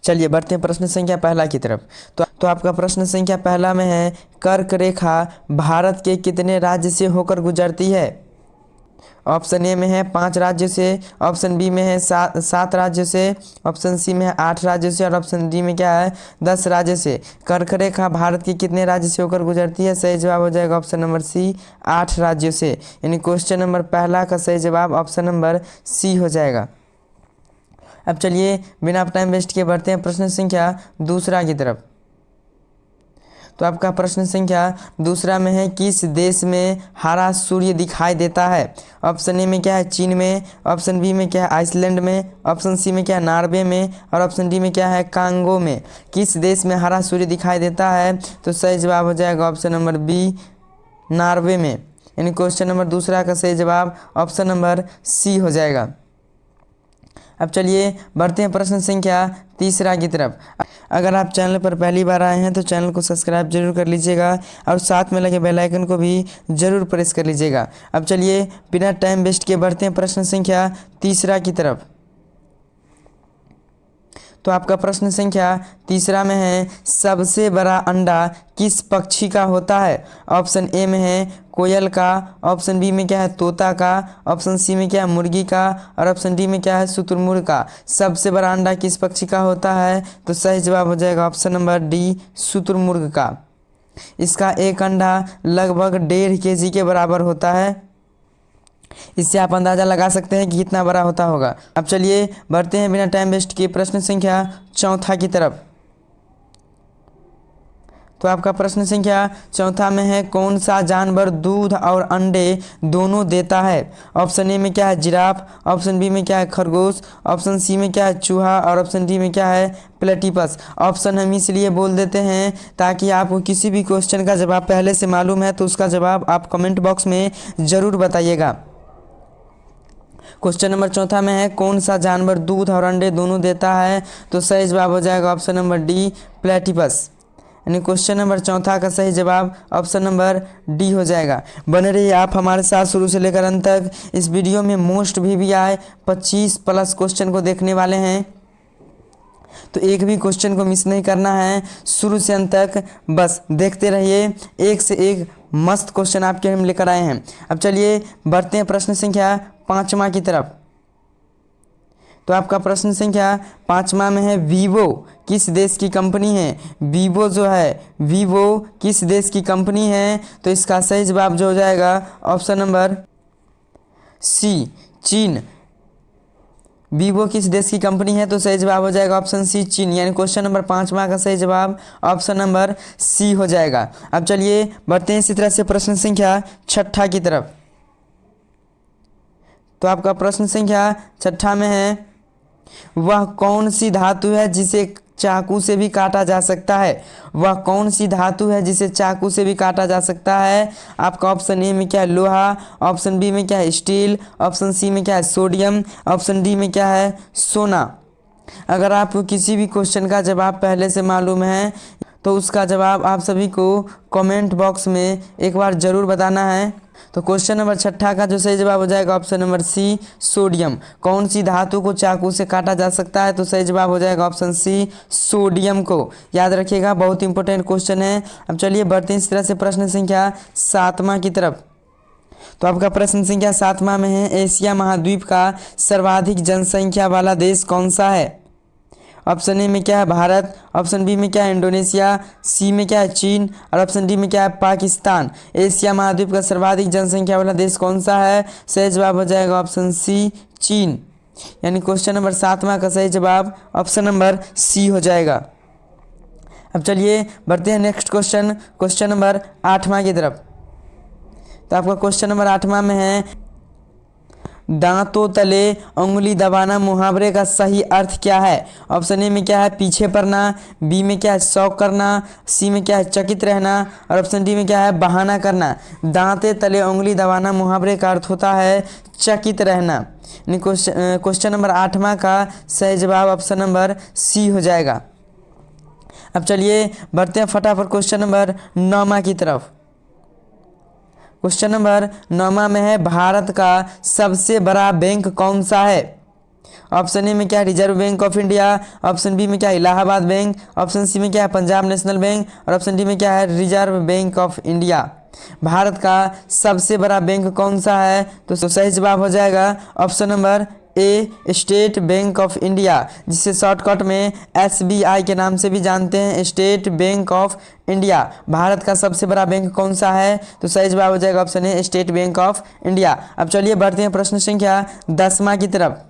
चलिए बढ़ते हैं प्रश्न संख्या पहला की तरफ। तो आपका प्रश्न संख्या पहला में है, कर्क रेखा भारत के कितने राज्य से होकर गुजरती है? ऑप्शन ए में है 5 राज्यों से, ऑप्शन बी में है 7 राज्यों से, ऑप्शन सी में है 8 राज्यों से और ऑप्शन डी में क्या है 10 राज्यों से। कर्क रेखा भारत के कितने राज्य से होकर गुजरती है? सही जवाब हो जाएगा ऑप्शन नंबर सी, 8 राज्यों से। यानी क्वेश्चन नंबर पहला का सही जवाब ऑप्शन नंबर सी हो जाएगा। अब चलिए बिना टाइम वेस्ट किए बढ़ते हैं प्रश्न संख्या दूसरा की तरफ। तो आपका प्रश्न संख्या दूसरा में है, किस देश में हरा सूर्य दिखाई देता है? ऑप्शन ए में क्या है चीन में, ऑप्शन बी में क्या है आइसलैंड में, ऑप्शन सी में क्या है नॉर्वे में और ऑप्शन डी में क्या है कांगो में। किस देश में हरा सूर्य दिखाई देता है? तो सही जवाब हो जाएगा ऑप्शन नंबर बी, नॉर्वे में। यानी क्वेश्चन नंबर दूसरा का सही जवाब ऑप्शन नंबर सी हो जाएगा। अब चलिए बढ़ते हैं प्रश्न संख्या तीसरा की तरफ। अगर आप चैनल पर पहली बार आए हैं तो चैनल को सब्सक्राइब जरूर कर लीजिएगा और साथ में लगे बेल आइकन को भी जरूर प्रेस कर लीजिएगा। अब चलिए बिना टाइम वेस्ट किए बढ़ते हैं प्रश्न संख्या तीसरा की तरफ। तो आपका प्रश्न संख्या तीसरा में है, सबसे बड़ा अंडा किस पक्षी का होता है? ऑप्शन ए में है कोयल का, ऑप्शन बी में क्या है तोता का, ऑप्शन सी में क्या है मुर्गी का और ऑप्शन डी में क्या है शुतुरमुर्ग का। सबसे बड़ा अंडा किस पक्षी का होता है? तो सही जवाब हो जाएगा ऑप्शन नंबर डी, शुतुरमुर्ग का। इसका एक अंडा लगभग 1.5 kg के बराबर होता है। इससे आप अंदाज़ा लगा सकते हैं कि कितना बड़ा होता होगा। अब चलिए बढ़ते हैं बिना टाइम वेस्ट किए प्रश्न संख्या चौथा की तरफ। तो आपका प्रश्न संख्या चौथा में है, कौन सा जानवर दूध और अंडे दोनों देता है? ऑप्शन ए में क्या है जिराफ, ऑप्शन बी में क्या है खरगोश, ऑप्शन सी में क्या है चूहा और ऑप्शन डी में क्या है प्लेटिपस। ऑप्शन हम इसलिए बोल देते हैं ताकि आपको किसी भी क्वेश्चन का जवाब पहले से मालूम है तो उसका जवाब आप कमेंट बॉक्स में ज़रूर बताइएगा। क्वेश्चन नंबर चौथा में है, कौन सा जानवर दूध और अंडे दोनों देता है? तो सही जवाब हो जाएगा ऑप्शन नंबर डी, प्लेटिपस। यानी क्वेश्चन नंबर चौथा का सही जवाब ऑप्शन नंबर डी हो जाएगा। बने रहिए आप हमारे साथ शुरू से लेकर अंत तक। इस वीडियो में मोस्ट भी आए 25+ क्वेश्चन को देखने वाले हैं, तो एक भी क्वेश्चन को मिस नहीं करना है शुरू से अंत तक, बस देखते रहिए। एक से एक मस्त क्वेश्चन आपके हम लेकर आए हैं। अब चलिए बढ़ते हैं प्रश्न संख्या पाँचवा की तरफ। तो आपका प्रश्न संख्या पाँचवा में है, वीवो किस देश की कंपनी है? वीवो जो है, वीवो किस देश की कंपनी है? तो इसका सही जवाब जो हो जाएगा ऑप्शन नंबर सी, चीन। वीवो किस देश की कंपनी है? तो सही जवाब हो जाएगा ऑप्शन सी, चीन। यानी क्वेश्चन नंबर पाँचवा का सही जवाब ऑप्शन नंबर सी हो जाएगा। अब चलिए बढ़ते हैं इसी तरह से प्रश्न संख्या छठा की तरफ। तो आपका प्रश्न संख्या छठा में है, वह कौन सी धातु है जिसे चाकू से भी काटा जा सकता है? वह कौन सी धातु है जिसे चाकू से भी काटा जा सकता है? आपका ऑप्शन ए में क्या है लोहा, ऑप्शन बी में क्या है स्टील, ऑप्शन सी में क्या है सोडियम, ऑप्शन डी में क्या है सोना। अगर आपको किसी भी क्वेश्चन का जवाब पहले से मालूम है तो उसका जवाब आप सभी को कमेंट बॉक्स में एक बार ज़रूर बताना है। तो क्वेश्चन नंबर छठा का जो सही जवाब हो जाएगा ऑप्शन नंबर सी, सोडियम। कौन सी धातु को चाकू से काटा जा सकता है? तो सही जवाब हो जाएगा ऑप्शन सी, सोडियम को। याद रखिएगा, बहुत इंपॉर्टेंट क्वेश्चन है। अब चलिए बढ़ते हैं इस तरह से प्रश्न संख्या सातवां की तरफ। तो आपका प्रश्न संख्या सातवां में है, एशिया महाद्वीप का सर्वाधिक जनसंख्या वाला देश कौन सा है? ऑप्शन ए में क्या है भारत, ऑप्शन बी में क्या है इंडोनेशिया, सी में क्या है चीन और ऑप्शन डी में क्या है पाकिस्तान। एशिया महाद्वीप का सर्वाधिक जनसंख्या वाला देश कौन सा है? सही जवाब हो जाएगा ऑप्शन सी, चीन। यानी क्वेश्चन नंबर सातवां का सही जवाब ऑप्शन नंबर सी हो जाएगा। अब चलिए बढ़ते हैं नेक्स्ट क्वेश्चन, क्वेश्चन नंबर आठवां की तरफ। तो आपका क्वेश्चन नंबर आठवां में है, दांतों तले उंगली दबाना मुहावरे का सही अर्थ क्या है? ऑप्शन ए में क्या है पीछे पड़ना, बी में क्या है शौक करना, सी में क्या है चकित रहना और ऑप्शन डी में क्या है बहाना करना। दांते तले उंगली दबाना मुहावरे का अर्थ होता है चकित रहना। क्वेश्चन नंबर आठवां का सही जवाब ऑप्शन नंबर सी हो जाएगा। अब चलिए बढ़ते हैं फटाफट क्वेश्चन नंबर 9वां की तरफ। क्वेश्चन नंबर 9वां में है, भारत का सबसे बड़ा बैंक कौन सा है? ऑप्शन ए में क्या है Reserve Bank of India, option B में क्या है इलाहाबाद बैंक, ऑप्शन सी में क्या है पंजाब नेशनल बैंक और ऑप्शन डी में क्या है Reserve Bank of India. Bharat का सबसे बड़ा बैंक कौन सा है? तो सही जवाब हो जाएगा option number A state bank of India, जिसे शॉर्टकट में SBI के नाम से भी जानते हैं, state bank of India. Bharat का सबसे बड़ा बैंक कौन सा है? तो सही जवाब हो जाएगा option A state bank of India. अब चलिए बढ़ते हैं प्रश्न संख्या 10वां की तरफ।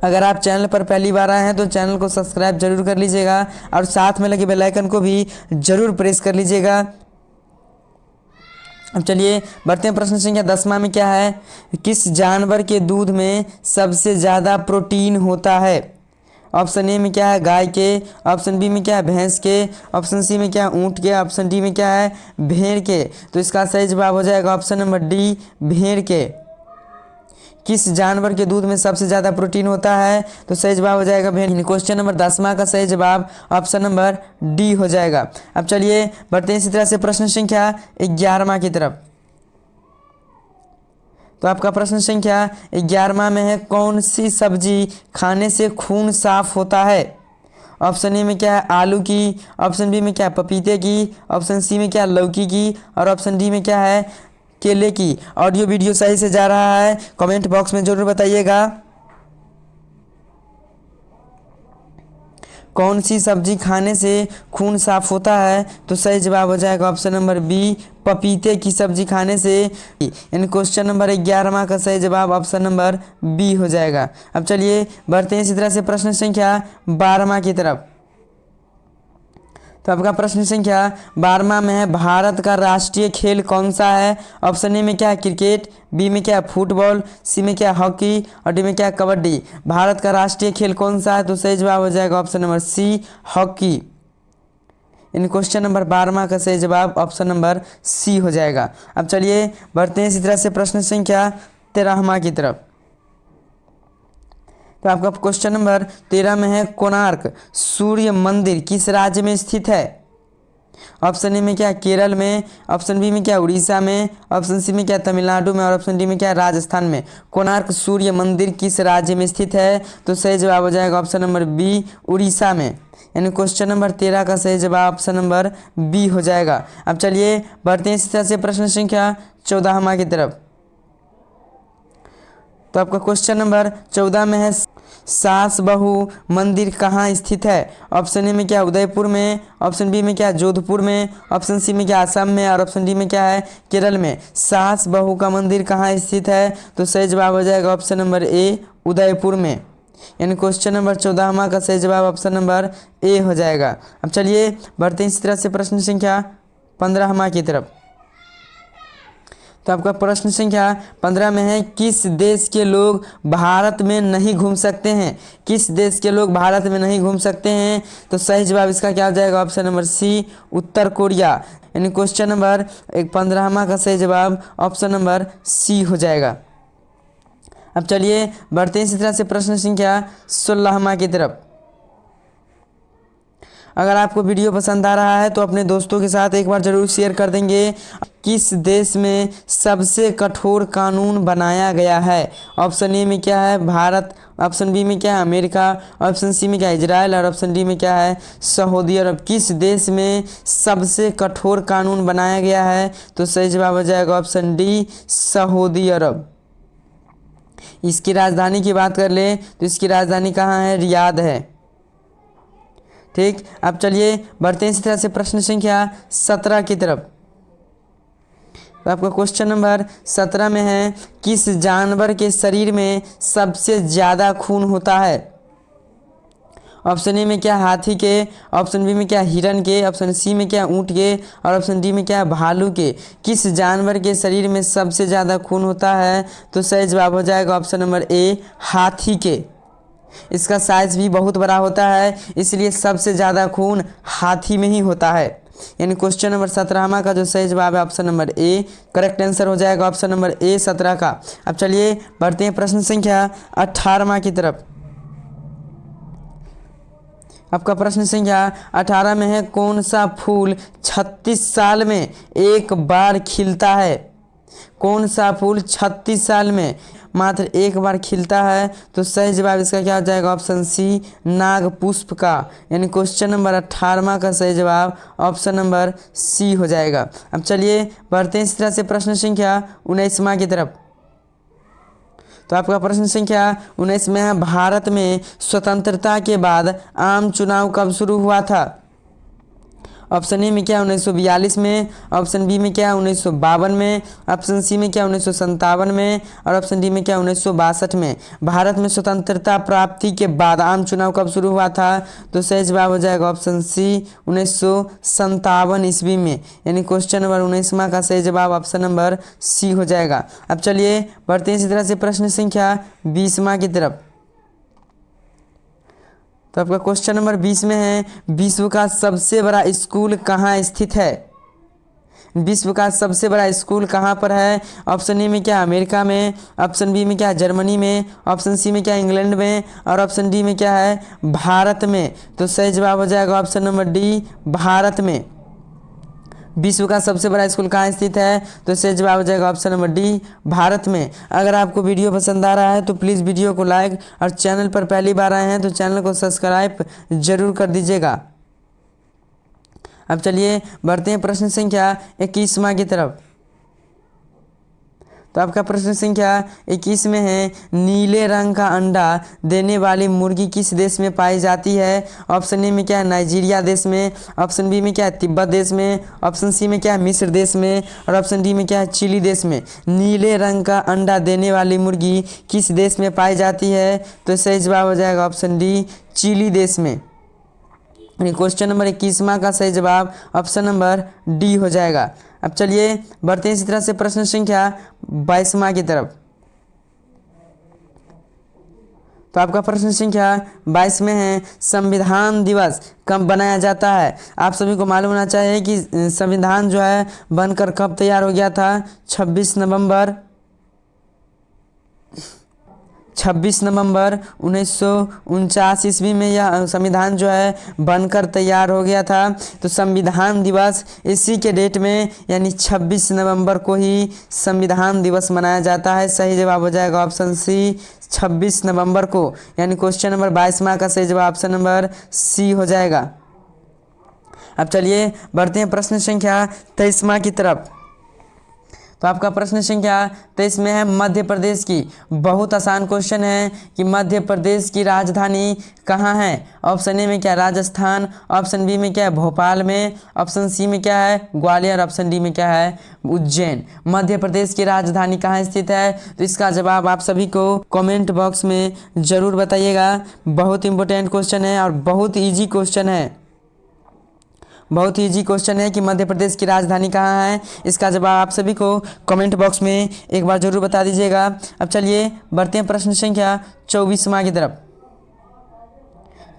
अगर आप चैनल पर पहली बार आए हैं तो चैनल को सब्सक्राइब जरूर कर लीजिएगा और साथ में लगे बेल आइकन को भी जरूर प्रेस कर लीजिएगा। अब चलिए बढ़ते हैं प्रश्न संख्या 10वां में क्या है? किस जानवर के दूध में सबसे ज़्यादा प्रोटीन होता है? ऑप्शन ए में क्या है गाय के, ऑप्शन बी में क्या है भैंस के, ऑप्शन सी में क्या है ऊँट के, ऑप्शन डी में क्या है भेड़ के। तो इसका सही जवाब हो जाएगा ऑप्शन नंबर डी भेड़ के। किस जानवर के दूध में सबसे ज़्यादा प्रोटीन होता है? तो सही जवाब हो जाएगा भेड़। क्वेश्चन नंबर 10वां का सही जवाब ऑप्शन नंबर डी हो जाएगा। अब चलिए बढ़ते हैं इसी तरह से प्रश्न संख्या 11वां की तरफ। तो आपका प्रश्न संख्या 11वां में है कौन सी सब्जी खाने से खून साफ होता है? ऑप्शन ए में क्या है आलू की, ऑप्शन बी में क्या है पपीते की, ऑप्शन सी में क्या है लौकी की और ऑप्शन डी में क्या है केले की। ऑडियो वीडियो सही से जा रहा है? कमेंट बॉक्स में जरूर बताइएगा। कौन सी सब्जी खाने से खून साफ होता है? तो सही जवाब हो जाएगा ऑप्शन नंबर बी पपीते की सब्जी खाने से। इन क्वेश्चन नंबर 11वां का सही जवाब ऑप्शन नंबर बी हो जाएगा। अब चलिए बढ़ते हैं इसी तरह से प्रश्न संख्या 12वां की तरफ। तो आपका प्रश्न संख्या 12वां में है भारत का राष्ट्रीय खेल कौन सा है? ऑप्शन ए में क्या है क्रिकेट, बी में क्या है फुटबॉल, सी में क्या है हॉकी और डी में क्या है कबड्डी। भारत का राष्ट्रीय खेल कौन सा है? तो सही जवाब हो जाएगा ऑप्शन नंबर सी हॉकी। इन क्वेश्चन नंबर 12वां का सही जवाब ऑप्शन नंबर सी हो जाएगा। अब चलिए बढ़ते हैं इसी तरह से प्रश्न संख्या 13वां की तरफ। तो आपका क्वेश्चन नंबर 13 में है कोणार्क सूर्य मंदिर किस राज्य में स्थित है? ऑप्शन ए में क्या है केरल में, ऑप्शन बी में क्या है उड़ीसा में, ऑप्शन सी में क्या है तमिलनाडु में और ऑप्शन डी में क्या है राजस्थान में। कोणार्क सूर्य मंदिर किस राज्य में स्थित है? तो सही जवाब हो जाएगा ऑप्शन नंबर बी उड़ीसा में। यानी क्वेश्चन नंबर 13 का सही जवाब ऑप्शन नंबर बी हो जाएगा। अब चलिए बढ़ते हैं इसी तरह से प्रश्न संख्या 14वां की तरफ। तो आपका क्वेश्चन नंबर 14 में है सास बहू मंदिर कहाँ स्थित है? ऑप्शन ए में क्या उदयपुर में, ऑप्शन बी में क्या जोधपुर में, ऑप्शन सी में क्या असम में और ऑप्शन डी में क्या है केरल में। सास बहू का मंदिर कहाँ स्थित है? तो सही जवाब हो जाएगा ऑप्शन नंबर ए उदयपुर में। यानी क्वेश्चन नंबर 14वां का सही जवाब ऑप्शन नंबर ए हो जाएगा। अब चलिए बढ़ते हैं इसी तरह से प्रश्न संख्या 15वां की तरफ। तो आपका प्रश्न संख्या 15 में है किस देश के लोग भारत में नहीं घूम सकते हैं? किस देश के लोग भारत में नहीं घूम सकते हैं? तो सही जवाब इसका क्या हो जाएगा ऑप्शन नंबर सी उत्तर कोरिया। यानी क्वेश्चन नंबर 15वां का सही जवाब ऑप्शन नंबर सी हो जाएगा। अब चलिए बढ़ते हैं इसी तरह से प्रश्न संख्या 16वां की तरफ। अगर आपको वीडियो पसंद आ रहा है तो अपने दोस्तों के साथ एक बार ज़रूर शेयर कर देंगे। किस देश में सबसे कठोर कानून बनाया गया है? ऑप्शन ए में क्या है भारत, ऑप्शन बी में क्या है अमेरिका, ऑप्शन सी में क्या है इजराइल और ऑप्शन डी में क्या है सऊदी अरब। किस देश में सबसे कठोर कानून बनाया गया है? तो सही जवाब हो जाएगा ऑप्शन डी सऊदी अरब। इसकी राजधानी की बात कर ले तो इसकी राजधानी कहाँ है? रियाद है। ठीक, अब चलिए बढ़ते हैं इसी तरह से प्रश्न संख्या 17 की तरफ। तो आपका क्वेश्चन नंबर 17 में है किस जानवर के शरीर में सबसे ज़्यादा खून होता है? ऑप्शन ए में क्या हाथी के, ऑप्शन बी में क्या हिरन के, ऑप्शन सी में क्या ऊँट के और ऑप्शन डी में क्या भालू के। किस जानवर के शरीर में सबसे ज़्यादा खून होता है? तो सही जवाब हो जाएगा ऑप्शन नंबर ए हाथी के। इसका साइज़ भी बहुत बड़ा होता है, इसलिए सबसे ज़्यादा खून हाथी में ही होता है। यानी क्वेश्चन नंबर 17वां का जो सही जवाब है option number A correct answer हो जाएगा ऑप्शन नंबर ए 17 का। अब चलिए बढ़ते हैं प्रश्न संख्या 18वां की तरफ। आपका प्रश्न संख्या 18 में है कौन सा फूल 36 साल में एक बार खिलता है? कौन सा फूल 36 साल में मात्र एक बार खिलता है? तो सही जवाब इसका क्या हो जाएगा? ऑप्शन सी, नाग पुष्प का। यानी क्वेश्चन नंबर 18वां का सही जवाब ऑप्शन नंबर सी हो जाएगा। अब चलिए बढ़ते हैं इस तरह से प्रश्न संख्या 19वां की तरफ। तो आपका प्रश्न संख्या 19 में है, भारत में स्वतंत्रता के बाद आम चुनाव कब शुरू हुआ था? ऑप्शन ए में क्या 1942 में, ऑप्शन बी में क्या 1952 में, ऑप्शन सी में क्या 1957 में और ऑप्शन डी में क्या 1962 में। भारत में स्वतंत्रता प्राप्ति के बाद आम चुनाव कब शुरू हुआ था? तो सही जवाब हो जाएगा ऑप्शन सी, 1957 ईस्वी में। यानी क्वेश्चन नंबर 19वां का सही जवाब ऑप्शन नंबर सी हो जाएगा। अब चलिए बढ़ते हैं इसी तरह से प्रश्न संख्या 20वां की तरफ। तो आपका क्वेश्चन नंबर 20 में है, विश्व का सबसे बड़ा स्कूल कहाँ स्थित है? विश्व का सबसे बड़ा स्कूल कहाँ पर है? ऑप्शन ए में क्या अमेरिका में, ऑप्शन बी में क्या जर्मनी में, ऑप्शन सी में क्या इंग्लैंड में और ऑप्शन डी में क्या है भारत में। तो सही जवाब हो जाएगा ऑप्शन नंबर डी, भारत में। विश्व का सबसे बड़ा स्कूल कहाँ स्थित है? तो इससे जवाब हो जाएगा ऑप्शन नंबर डी, भारत में। अगर आपको वीडियो पसंद आ रहा है तो प्लीज़ वीडियो को लाइक और चैनल पर पहली बार आए हैं तो चैनल को सब्सक्राइब जरूर कर दीजिएगा। अब चलिए बढ़ते हैं प्रश्न संख्या 21वां की तरफ। तो आपका प्रश्न संख्या 21 में है, नीले रंग का अंडा देने वाली मुर्गी किस देश में पाई जाती है? ऑप्शन ए में क्या है नाइजीरिया देश में, ऑप्शन बी में क्या है तिब्बत देश में, ऑप्शन सी में क्या है मिस्र देश में और ऑप्शन डी में क्या है चिली देश में। नीले रंग का अंडा देने वाली मुर्गी किस देश में पाई जाती है? तो सही जवाब हो जाएगा ऑप्शन डी, चिली देश में। क्वेश्चन नंबर 21वां का सही जवाब ऑप्शन नंबर डी हो जाएगा। अब चलिए बढ़ते हैं इसी तरह से प्रश्न संख्या 22वां की तरफ। तो आपका प्रश्न संख्या 22 में है, संविधान दिवस कब बनाया जाता है? आप सभी को मालूम होना चाहिए कि संविधान जो है बनकर कब तैयार हो गया था? 26 नवंबर 1949 ईस्वी में यह संविधान जो है बनकर तैयार हो गया था। तो संविधान दिवस इसी के डेट में यानी 26 नवंबर को ही संविधान दिवस मनाया जाता है। सही जवाब हो जाएगा ऑप्शन सी, 26 नवंबर को। यानी क्वेश्चन नंबर 22वां का सही जवाब ऑप्शन नंबर सी हो जाएगा। अब चलिए बढ़ते हैं प्रश्न संख्या 23वां की तरफ। तो आपका प्रश्न संख्या 23 में है, मध्य प्रदेश की। बहुत आसान क्वेश्चन है कि मध्य प्रदेश की राजधानी कहाँ है? ऑप्शन ए में क्या राजस्थान, ऑप्शन बी में क्या है भोपाल में, ऑप्शन सी में क्या है ग्वालियर, ऑप्शन डी में क्या है उज्जैन। मध्य प्रदेश की राजधानी कहाँ स्थित है? तो इसका जवाब आप सभी को कमेंट बॉक्स में ज़रूर बताइएगा। बहुत इंपॉर्टेंट क्वेश्चन है और बहुत ईजी क्वेश्चन है। बहुत ही ईजी क्वेश्चन है कि मध्य प्रदेश की राजधानी कहाँ है। इसका जवाब आप सभी को कमेंट बॉक्स में एक बार जरूर बता दीजिएगा। अब चलिए बढ़ते हैं प्रश्न संख्या 24वां की तरफ।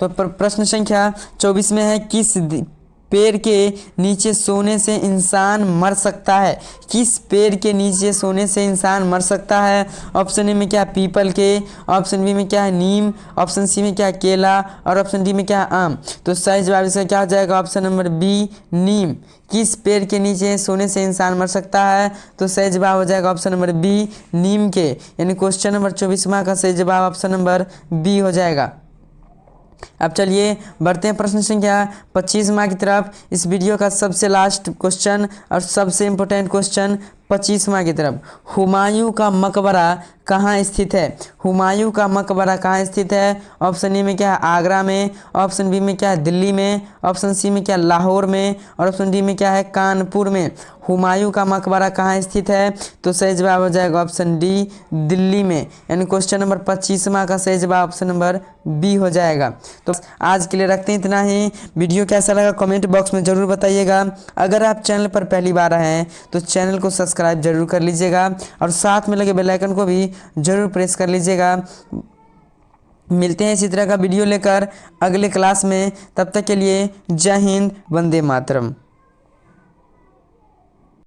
तो प्रश्न संख्या 24 में है, किस पेड़ के नीचे सोने से इंसान मर सकता है? किस पेड़ के नीचे सोने से इंसान मर सकता है? ऑप्शन ए में क्या पीपल के, ऑप्शन बी में क्या है नीम, ऑप्शन सी में क्या है केला और ऑप्शन डी में क्या है आम। तो सही जवाब इसका क्या हो जाएगा ऑप्शन नंबर बी, नीम। किस पेड़ के नीचे सोने से इंसान मर सकता है? तो सही जवाब हो जाएगा ऑप्शन नंबर बी, नीम के। यानी क्वेश्चन नंबर 24वां का सही जवाब ऑप्शन नंबर बी हो जाएगा। अब चलिए बढ़ते हैं प्रश्न संख्या 25वां की तरफ। इस वीडियो का सबसे लास्ट क्वेश्चन और सबसे इम्पोर्टेंट क्वेश्चन 25वां की तरफ। हुमायूं का मकबरा कहाँ स्थित है? हुमायूं का मकबरा कहाँ स्थित है? ऑप्शन ए में क्या है आगरा में, ऑप्शन बी में क्या है दिल्ली में, ऑप्शन सी में क्या है लाहौर में और ऑप्शन डी में क्या है कानपुर में। हुमायूं का मकबरा कहाँ स्थित है? तो सही जवाब हो जाएगा ऑप्शन डी, दिल्ली में। यानी क्वेश्चन नंबर 25वां का सही जवाब ऑप्शन नंबर बी हो जाएगा। तो आज के लिए रखते हैं इतना ही। वीडियो कैसा लगा कमेंट बॉक्स में ज़रूर बताइएगा। अगर आप चैनल पर पहली बार आए हैं तो चैनल को सब्सक्राइब जरूर कर लीजिएगा और साथ में लगे बेल आइकन को भी जरूर प्रेस कर लीजिएगा। मिलते हैं इसी तरह का वीडियो लेकर अगले क्लास में। तब तक के लिए जय हिंद, वंदे मातरम।